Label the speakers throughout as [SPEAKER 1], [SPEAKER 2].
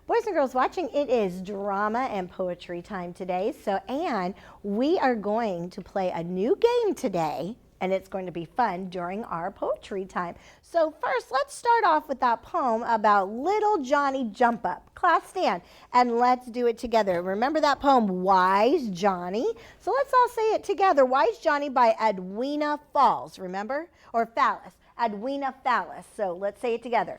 [SPEAKER 1] Boys and girls watching, it is drama and poetry time today. And we are going to play a new game today, and it's going to be fun during our poetry time. So first, let's start off with that poem about Little Johnny Jump Up. Class, stand, and let's do it together. Remember that poem, Wise Johnny? So let's all say it together. Wise Johnny by Edwina Falls, remember? Or Fallis. Edwina Fallis. So let's say it together.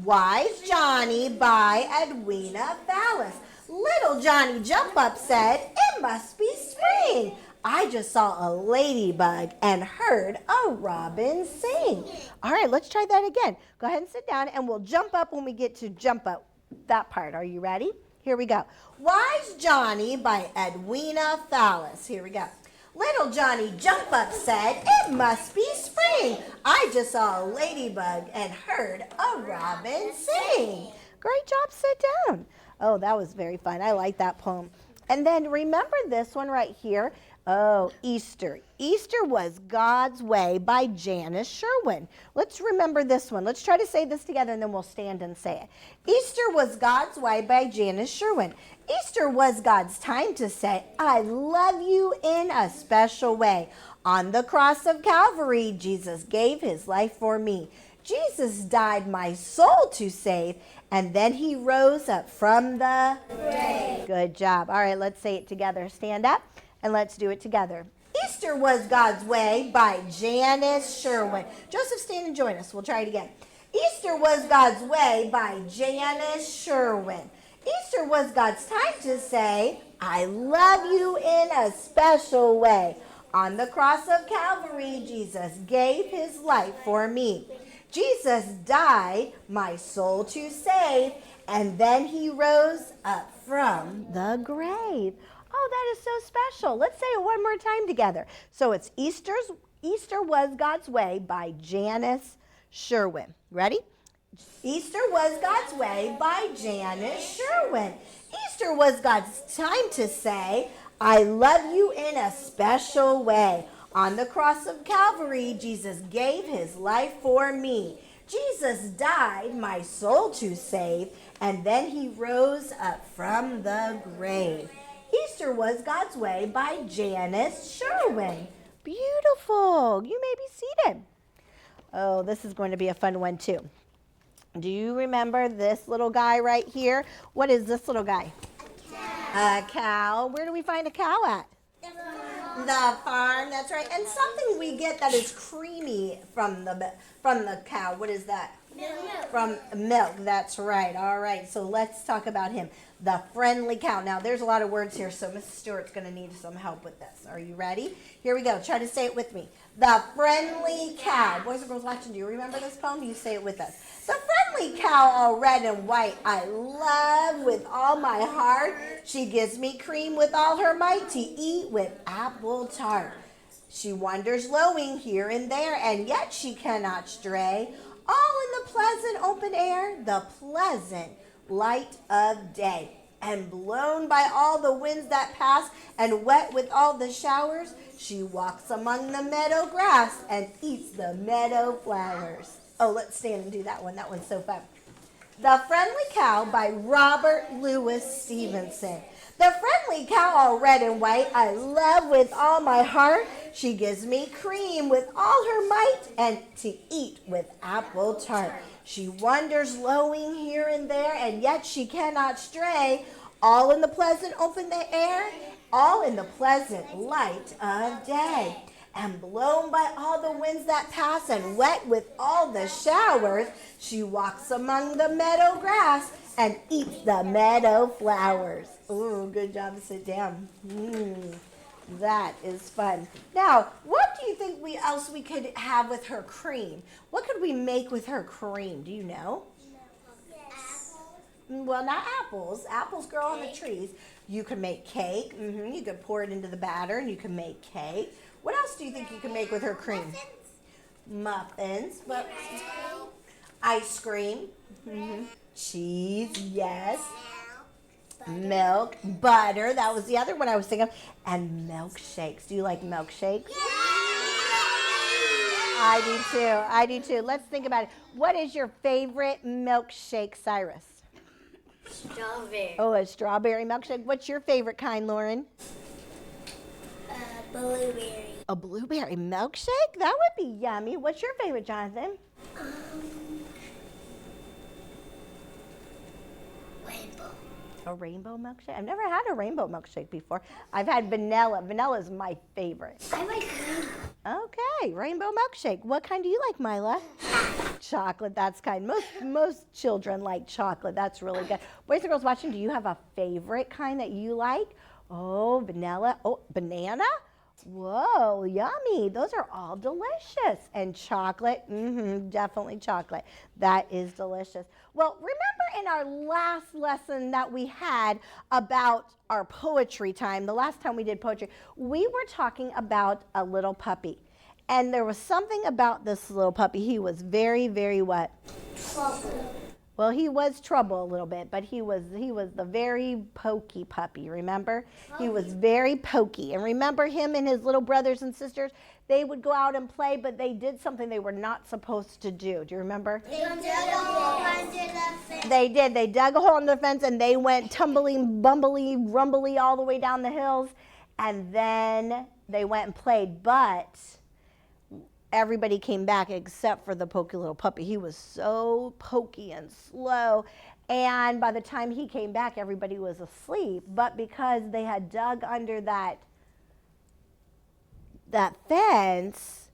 [SPEAKER 1] Wise Johnny by Edwina Fallis. Little Johnny Jump Up said, "It must be spring. I just saw a ladybug and heard a robin sing." All right, let's try that again. Go ahead and sit down, and we'll jump up when we get to jump up, that part. Are you ready? Here we go. Wise Johnny by Edwina Fallis. Here we go. Little Johnny Jump Up said, "It must be spring. I just saw a ladybug and heard a robin sing." Great job, sit down. Oh, that was very fun. I like that poem. And then remember this one right here. Oh, Easter. Easter was God's Way by Janice Sherwin. Let's remember this one. Let's try to say this together and then we'll stand and say it. Easter was God's Way by Janice Sherwin. Easter was God's time to say, "I love you in a special way. On the cross of Calvary, Jesus gave his life for me. Jesus died my soul to save, and then he rose up from the grave." Good job. All right, let's say it together. Stand up. And let's do it together. Easter was God's Way by Janice Sherwin. Joseph, stand and join us. We'll try it again. Easter was God's Way by Janice Sherwin. Easter was God's time to say, "I love you in a special way. On the cross of Calvary, Jesus gave his life for me. Jesus died my soul to save, and then he rose up from the grave." Oh, that is so special. Let's say it one more time together. So it's Easter was God's Way by Janice Sherwin. Ready? Easter was God's Way by Janice Sherwin. Easter was God's time to say, "I love you in a special way. On the cross of Calvary, Jesus gave his life for me. Jesus died my soul to save, and then he rose up from the grave." Easter was God's Way by Janice Sherwin. Beautiful. You may be seated. Oh, this is going to be a fun one too. Do you remember this little guy right here? What is this little guy?
[SPEAKER 2] A cow.
[SPEAKER 1] A cow. Where do we find a cow at? The farm, that's right. And something we get that is creamy from the cow. What is that?
[SPEAKER 2] Milk.
[SPEAKER 1] From milk, that's right. All right, so let's talk about him. The friendly cow. Now, there's a lot of words here, so Mrs. Stewart's going to need some help with this. Are you ready? Here we go. Try to say it with me. The friendly cow. Boys and girls watching, do you remember this poem? You say it with us. The friendly cow, all red and white, I love with all my heart. She gives me cream with all her might to eat with apple tart. She wanders lowing here and there, and yet she cannot stray. All in the pleasant open air, the pleasant light of day. And blown by all the winds that pass, and wet with all the showers, she walks among the meadow grass and eats the meadow flowers. Oh, let's stand and do that one. That one's so fun. The Friendly Cow by Robert Louis Stevenson. The friendly cow, all red and white, I love with all my heart. She gives me cream with all her might, and to eat with apple tart. She wanders lowing here and there, and yet she cannot stray. All in the pleasant open air, all in the pleasant light of day. And blown by all the winds that pass, and wet with all the showers, she walks among the meadow grass and eats the meadow flowers. Ooh, good job. Sit down. That is fun. Now, what do you think else we could have with her cream? What could we make with her cream? Do you know?
[SPEAKER 2] Yes.
[SPEAKER 1] Well, not apples. Apples grow on the trees. You can make cake. You could pour it into the batter and you can make cake. What else do you think you can make with her cream? Muffins. But ice cream. Cheese, yes. Milk, butter. That was the other one I was thinking of. And milkshakes. Do you like milkshakes? I do too. Let's think about it. What is your favorite milkshake, Cyrus?
[SPEAKER 2] Strawberry.
[SPEAKER 1] Oh, a strawberry milkshake. What's your favorite kind, Lauren?
[SPEAKER 2] Blueberry.
[SPEAKER 1] A blueberry milkshake? That would be yummy. What's your favorite, Jonathan?
[SPEAKER 2] Rainbow.
[SPEAKER 1] A rainbow milkshake? I've never had a rainbow milkshake before. I've had vanilla. Vanilla is my favorite.
[SPEAKER 2] I like rainbow.
[SPEAKER 1] Okay, rainbow milkshake. What kind do you like, Mila? Chocolate, that's kind. Most children like chocolate. That's really good. Boys and girls watching, do you have a favorite kind that you like? Oh, vanilla. Oh, banana? Whoa, yummy. Those are all delicious. And chocolate, definitely chocolate. That is delicious. Well, remember in our last lesson that we had about our poetry time, the last time we did poetry, we were talking about a little puppy. And there was something about this little puppy. He was very, very what?
[SPEAKER 2] Trouble.
[SPEAKER 1] Well, he was trouble a little bit, but he was the very pokey puppy, remember? He was very pokey. And remember him and his little brothers and sisters? They would go out and play, but they did something they were not supposed to do. Do you remember?
[SPEAKER 2] They dug a hole under the fence.
[SPEAKER 1] They did. They dug a hole in the fence and they went tumbling, bumbly, rumbly all the way down the hills. And then they went and played, but everybody came back except for the pokey little puppy. He was so pokey and slow. And by the time he came back, everybody was asleep. But because they had dug under that fence,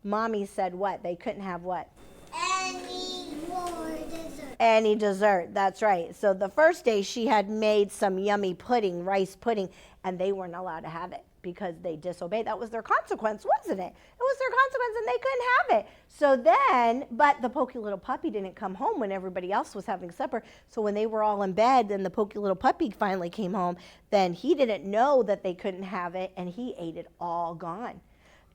[SPEAKER 1] Mommy said what? They couldn't have what?
[SPEAKER 2] Any more dessert.
[SPEAKER 1] Any dessert, that's right. So the first day she had made some yummy pudding, rice pudding, and they weren't allowed to have it because they disobeyed. That was their consequence, wasn't it? It was their consequence and they couldn't have it. So then, but the pokey little puppy didn't come home when everybody else was having supper. So when they were all in bed and the pokey little puppy finally came home, then he didn't know that they couldn't have it and he ate it all gone.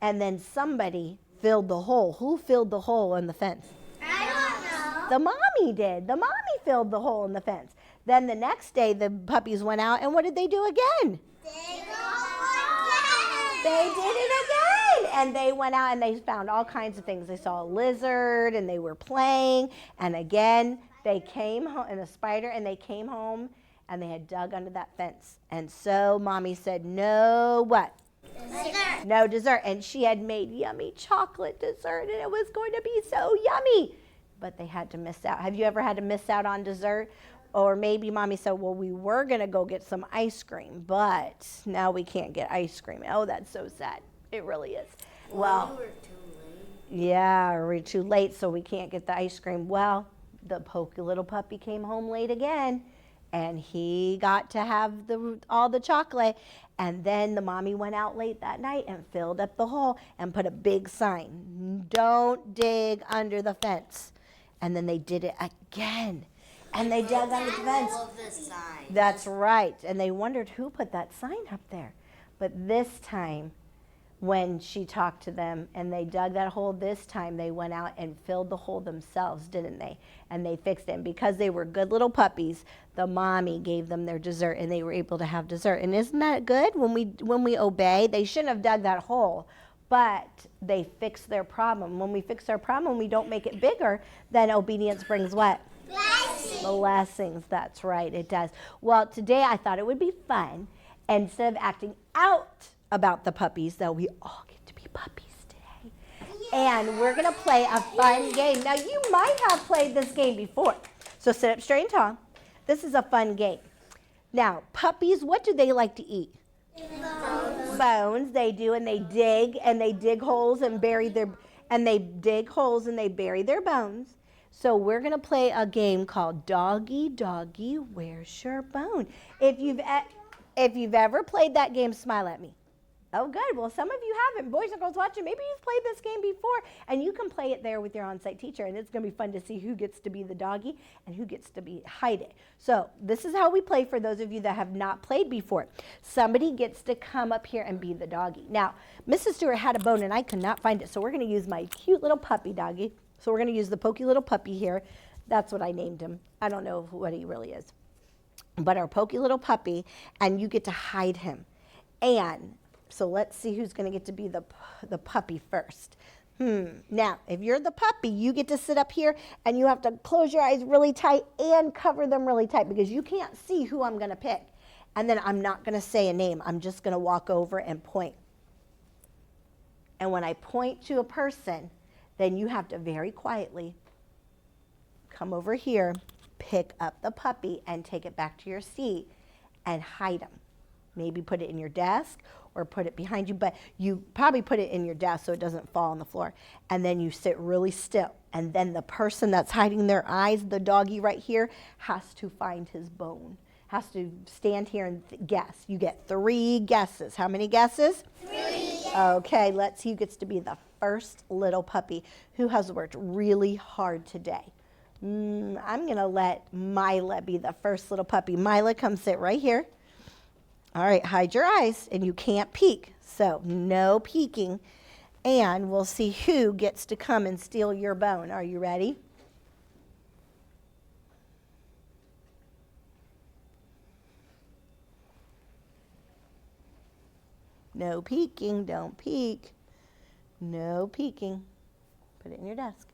[SPEAKER 1] And then somebody filled the hole. Who filled the hole in the fence?
[SPEAKER 2] I don't know.
[SPEAKER 1] The mommy did. The mommy filled the hole in the fence. Then the next day the puppies went out and what did they do again? They did it again. And they went out and they found all kinds of things. They saw a lizard and they were playing. And again, they came home, and a spider, and they came home and they had dug under that fence. And so Mommy said, no what?
[SPEAKER 2] Dessert.
[SPEAKER 1] No dessert. And she had made yummy chocolate dessert and it was going to be so yummy. But they had to miss out. Have you ever had to miss out on dessert? Or maybe Mommy said, well, we were going to go get some ice cream, but now we can't get ice cream. Oh, that's so sad. It really is. Well,
[SPEAKER 2] We were too late.
[SPEAKER 1] yeah, we're too late, so we can't get the ice cream. Well, the pokey little puppy came home late again, and he got to have all the chocolate. And then the mommy went out late that night and filled up the hole and put a big sign, don't dig under the fence. And then they did it again. And they dug under the fence. That's right. And they wondered who put that sign up there. But this time, when she talked to them and they dug that hole this time, they went out and filled the hole themselves, didn't they? And they fixed it. And because they were good little puppies, the mommy gave them their dessert and they were able to have dessert. And isn't that good? When we obey, they shouldn't have dug that hole, but they fixed their problem. When we fix our problem, we don't make it bigger, then obedience brings what?
[SPEAKER 2] Blessings.
[SPEAKER 1] Blessings, that's right, it does. Well, today I thought it would be fun, instead of acting out about the puppies, though we all get to be puppies today. And we're going to play a fun game. Now, you might have played this game before, so sit up straight and tall. This is a fun game. Now, puppies, what do they like to eat? Bones, they do, and they dig holes and bury their, and they dig holes and they bury their bones. So we're going to play a game called Doggy, Doggy, Where's Your Bone? If you've ever played that game, smile at me. Oh, good. Well, some of you haven't. Boys and girls watching, maybe you've played this game before, and you can play it there with your on-site teacher, and it's going to be fun to see who gets to be the doggy and who gets to hide it. So this is how we play for those of you that have not played before. Somebody gets to come up here and be the doggy. Now, Mrs. Stewart had a bone, and I could not find it, so we're going to use my cute little puppy doggy. So we're going to use the pokey little puppy here. That's what I named him. I don't know what he really is. But our pokey little puppy, and you get to hide him. And so let's see who's going to get to be the puppy first. Now, if you're the puppy, you get to sit up here and you have to close your eyes really tight and cover them really tight because you can't see who I'm going to pick. And then I'm not going to say a name. I'm just going to walk over and point. And when I point to a person, then you have to very quietly come over here, pick up the puppy, and take it back to your seat and hide him. Maybe put it in your desk or put it behind you, but you probably put it in your desk so it doesn't fall on the floor. And then you sit really still. And then the person that's hiding their eyes, the doggy right here, has to find his bone. Has to stand here and guess. You get 3 guesses. How many guesses?
[SPEAKER 2] 3.
[SPEAKER 1] Okay, let's see who gets to be the first little puppy who has worked really hard today. I'm going to let Mila be the first little puppy. Mila, come sit right here. All right, hide your eyes, and you can't peek, so no peeking. And we'll see who gets to come and steal your bone. Are you ready? No peeking, don't peek. No peeking. Put it in your desk.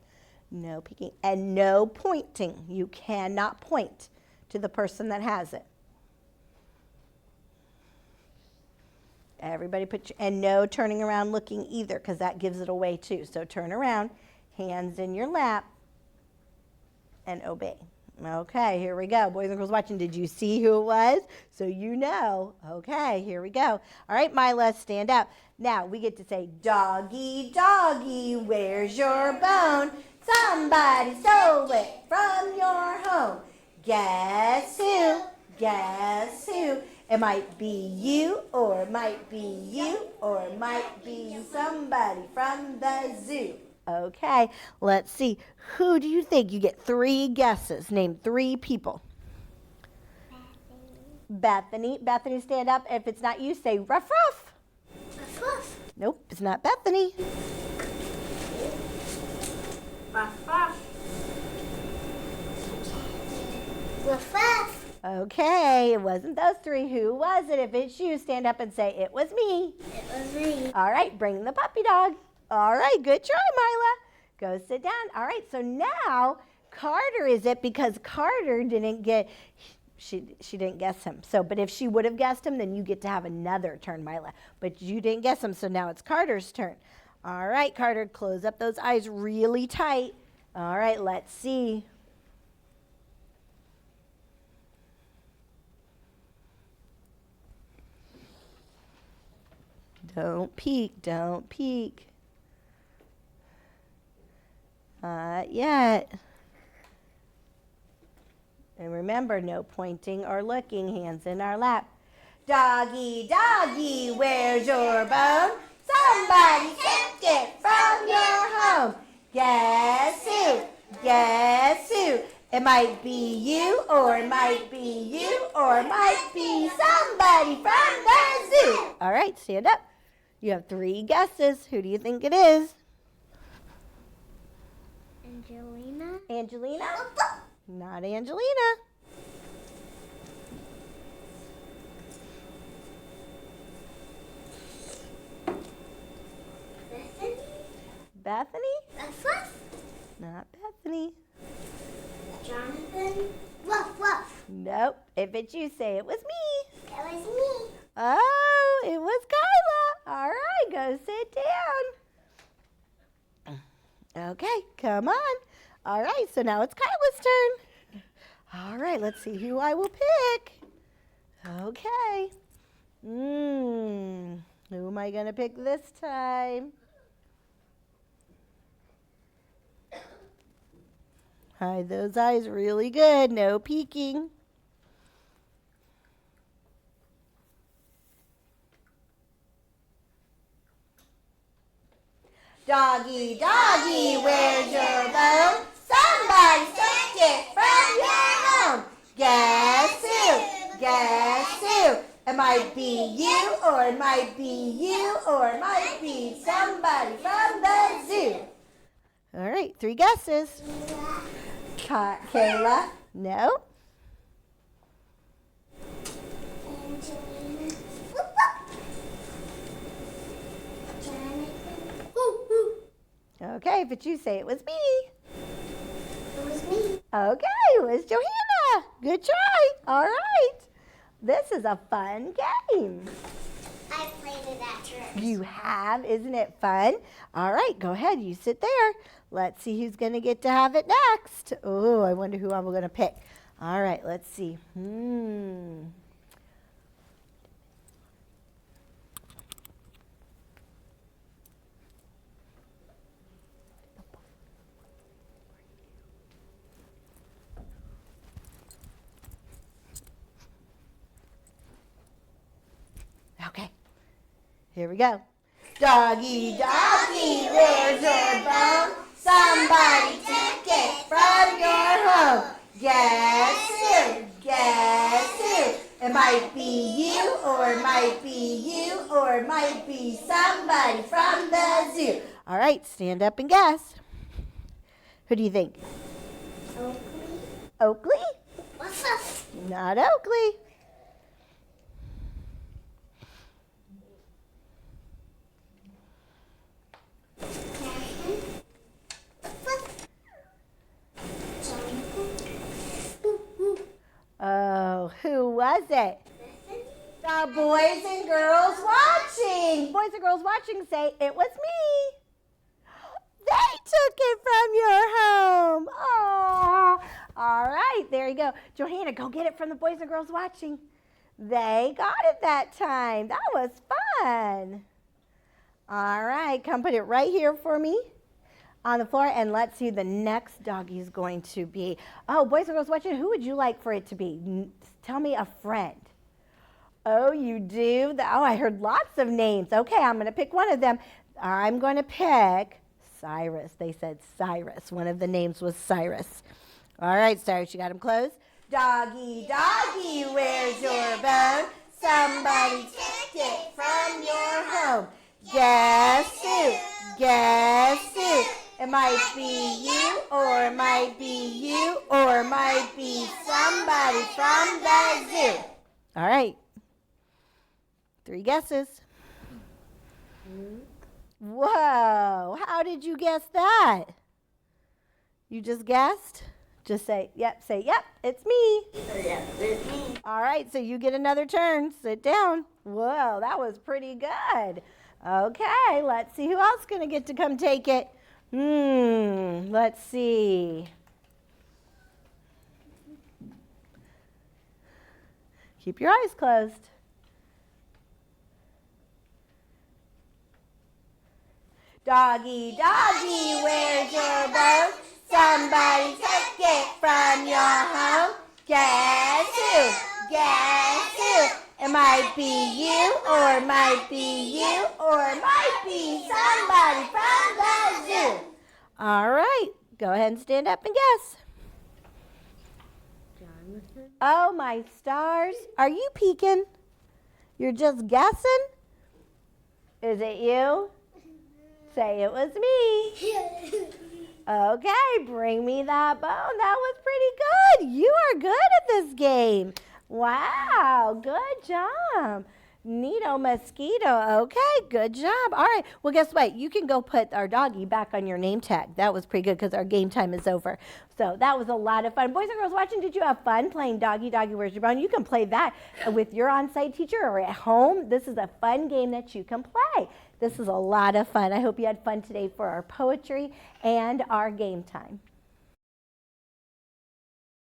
[SPEAKER 1] No peeking. And no pointing. You cannot point to the person that has it. Everybody put your, and no turning around looking either, because that gives it away too. So turn around, hands in your lap, and obey. Okay, here we go. Boys and girls watching, did you see who it was? So you know. Okay, here we go. All right, Mila, stand up. Now we get to say, doggy, doggy, where's your bone? Somebody stole it from your home. Guess who? Guess who? It might be you, or it might be you, or it might be somebody from the zoo. Okay, let's see. Who do you think? You get 3 guesses. Name 3 people. Bethany. Bethany, stand up. If it's not you, say ruff, ruff.
[SPEAKER 2] Ruff, ruff.
[SPEAKER 1] Nope, it's not Bethany.
[SPEAKER 2] Ruff, ruff. Ruff, ruff.
[SPEAKER 1] Okay, it wasn't those 3. Who was it? If it's you, stand up and say, it was me.
[SPEAKER 2] It was me.
[SPEAKER 1] All right, bring the puppy dog. All right, good try, Mila. Go sit down. All right, so now Carter is it because Carter didn't get, she didn't guess him. So, but if she would have guessed him, then you get to have another turn, Mila. But you didn't guess him, so now it's Carter's turn. All right, Carter, close up those eyes really tight. All right, let's see. Don't peek, don't peek. Not yet. And remember, no pointing or looking, hands in our lap. Doggy, doggy, where's your bone? Somebody took it from your home. Guess who? Guess who? It might be you, or it might be you, or it might be somebody from the zoo. All right, stand up. You have 3 guesses. Who do you think it is?
[SPEAKER 2] Angelina.
[SPEAKER 1] Angelina? Not Angelina.
[SPEAKER 2] Bethany.
[SPEAKER 1] Bethany?
[SPEAKER 2] Ruff, ruff.
[SPEAKER 1] Not Bethany.
[SPEAKER 2] Jonathan. Ruff, ruff.
[SPEAKER 1] Nope. If it's you, say it was me.
[SPEAKER 2] It was me.
[SPEAKER 1] Oh, it was Kyla. All right, go sit down. Okay, come on. All right, so now it's Kyla's turn. All right, let's see who I will pick. Okay. Who am I going to pick this time? Hide those eyes really good. No peeking. Doggy, doggy, where's your bone? Somebody took it from your home. Guess who? Guess who? It might be you, or it might be you, or it might be somebody from the zoo. All right, 3 guesses. Kayla? No.
[SPEAKER 2] Angelina. Whoop, whoop. Jonathan. Whoop, whoop.
[SPEAKER 1] Okay, if it's you, say it was me.
[SPEAKER 2] It was me.
[SPEAKER 1] Okay, it was Johanna. Good try. All right. This is a fun game.
[SPEAKER 2] I played it at church.
[SPEAKER 1] You have, isn't it fun? All right, go ahead. You sit there. Let's see who's going to get to have it next. Oh, I wonder who I'm going to pick. All right, let's see. Okay, here we go. Doggy, doggy, where's your bone? Somebody take it from your home. Guess who? Guess who? It might be you, or it might be you, or it might be somebody from the zoo. All right, stand up and guess. Who do you think?
[SPEAKER 2] Oakley.
[SPEAKER 1] Oakley?
[SPEAKER 2] Woof woof.
[SPEAKER 1] Not Oakley. Oh, who was it? The boys and girls watching. Boys and girls watching say, it was me. They took it from your home. Oh, all right, there you go. Johanna, go get it from the boys and girls watching. They got it that time. That was fun. All right, come put it right here for me on the floor, and let's see who the next doggy is going to be. Oh, boys and girls watching, who would you like for it to be? Tell me a friend. Oh, you do? Oh, I heard lots of names. Okay, I'm going to pick one of them. I'm going to pick Cyrus. They said Cyrus. One of the names was Cyrus. All right, Cyrus, you got him closed? Doggy, doggy, where's your bone? Somebody took it from your home. Guess who? Guess who? It might be you, or it might be you, or it might be somebody from the zoo. All right. 3 guesses. Whoa, how did you guess that? You just guessed? Just say, yep, it's me.
[SPEAKER 2] Yep, it's me.
[SPEAKER 1] All right, so you get another turn. Sit down. Whoa, that was pretty good. Okay, let's see who else is going to get to come take it. Let's see. Keep your eyes closed. Doggy, doggy, where's your bone? Somebody took it from your home. Guess who? Guess who? It might be you, or it might be you, or it might be somebody from the zoo. All right, go ahead and stand up and guess.
[SPEAKER 2] Jonathan.
[SPEAKER 1] Oh, my stars. Are you peeking? You're just guessing? Is it you? Say it was me. Okay, bring me that bone. That was pretty good. You are good at this game. Wow, good job. Neato Mosquito. Okay, good job. All right. Well, guess what? You can go put our doggy back on your name tag. That was pretty good because our game time is over. So that was a lot of fun. Boys and girls watching, did you have fun playing Doggy, Doggy, Where's Your Bone? You can play that with your on-site teacher or at home. This is a fun game that you can play. This is a lot of fun. I hope you had fun today for our poetry and our game time.